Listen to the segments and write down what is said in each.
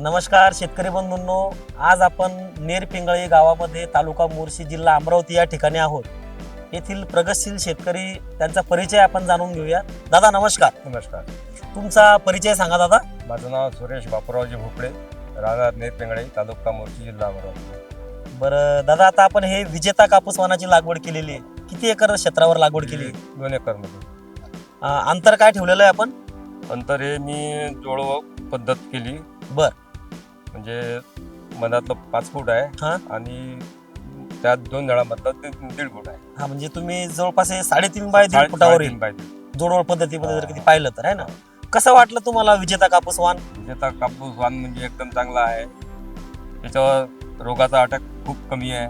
नमस्कार शेतकरी बंधूंनो, आज आपण नेरपिंगळी गावामध्ये तालुका मोर्शी जिल्हा अमरावती या ठिकाणी आहोत. येथील प्रगतशील शेतकरी त्यांचा परिचय आपण जाणून घेऊया. दादा नमस्कार. नमस्कार. तुमचा परिचय सांगा दादा. माझं नाव सुरेश बापूरावजी भोपळे, राहणार नेरपिंगळी, तालुका मोर्शी, जिल्हा अमरावती. बरं दादा, आता आपण हे विजेता कापूस वाणाची लागवड केलेली आहे. किती एकर क्षेत्रावर लागवड केली? 2 एकरमध्ये. अंतर काय ठेवलेलं आहे आपण? अंतर हे मी जोडव पद्धत केली. बर, म्हणजे मधातलं 5 फूट आहे हा आणि त्यात 2 झाडामधलं 1.5 फूट आहे. हा, म्हणजे तुम्ही जवळपास 3.5 बाय 1.5 फुटावर येईल जोडवळ पद्धतीमध्ये जर किती पाहिलं तर, आहे ना. कसं वाटलं तुम्हाला विजेता कापूस वाण? विजेता कापूस वाण म्हणजे एकदम चांगला आहे. त्याच्यावर रोगाचा अटॅक खूप कमी आहे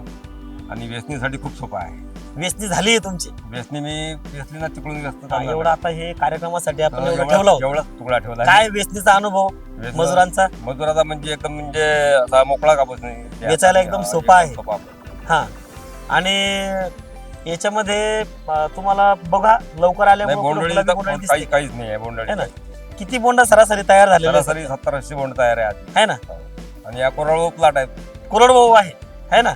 आणि वेचणीसाठी खूप सोपा आहे. वेचणी झाली आहे तुमची? वेचणी मी वेचली ना, तिकडून व्यस्त एवढं आता हे कार्यक्रमासाठी आपण एवढं ठेवलं होतं. एवढा तुकडा ठेवला. काय वेचणीचा अनुभव मजुरांचा? मजुराचा म्हणजे एकदम म्हणजे असा मोकळा कापूस नाही, वेचायला एकदम सोपा आहे. सोपा. हा, आणि याच्यामध्ये तुम्हाला बघा लवकर आल्यामुळे काहीच नाही आहे. बोंडळी किती बोंड सरासरी तयार झाले? सरासरी 70-80 बोंड तयार आहे आधी, है ना. आणि या कोरडवाहू प्लॉट आहे. कोरडवाहू आहे ना.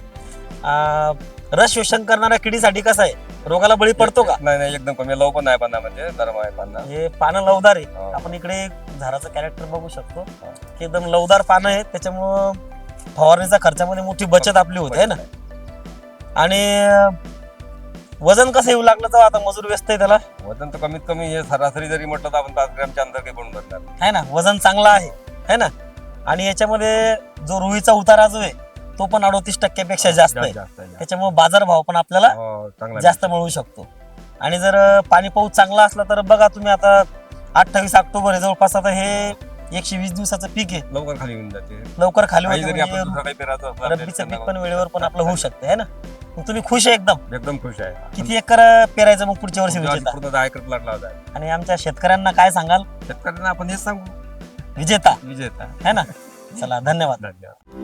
रस शोषण करणाऱ्या किडीसाठी कसं आहे, रोगाला बळी पडतो का? नाही, एकदम कमी. लव पण आहे पानामध्ये, नरम आहे पानं. हे पानं लवदार आहे. आपण इकडे झाडाचं कॅरेक्टर बघू शकतो की एकदम लवदार पानं आहे. त्याच्यामुळं फवारणीचा खर्चामध्ये मोठी बचत आपली होते, है ना. आणि वजन कसं येऊ लागलं तर आता मजूर व्यस्त आहे त्याला? वजन तर कमीत कमी हे सरासरी जरी म्हटलं तर आपण 5 ग्रॅमच्या अंतर काही बोंड बसणार आहे ना. वजन चांगलं आहे, है ना. आणि याच्यामध्ये जो रुईचा उतारा जो आहे तो पण 38% जास्त आहे. त्याच्यामुळे बाजारभाव पण आपल्याला जास्त मिळू शकतो. आणि जर पाणी पाऊस चांगला असला तर बघा तुम्ही, आता 28 ऑक्टोबर आहे जवळपास. आता हे 120 दिवसाचं पीक आहे. लवकर खाली होऊन जाते. लवकर खाली जरी होते. आपण दुसरं काही पेरायचं असलं, रब्बीचं पीक पण वेळेवर पण आपलं होऊ शकतं, है ना. मग तुम्ही खुश आहे एकदम? एकदम खुश आहे. किती एकर पेरायचं मग पुढच्या वर्षी विजेता? पूर्ण 10 एकर प्लॉट लावत आहे. आणि आमच्या शेतकऱ्यांना काय सांगाल? शेतकऱ्यांना आपण हेच सांगू, विजेता विजेता, है ना. चला, धन्यवाद. धन्यवाद.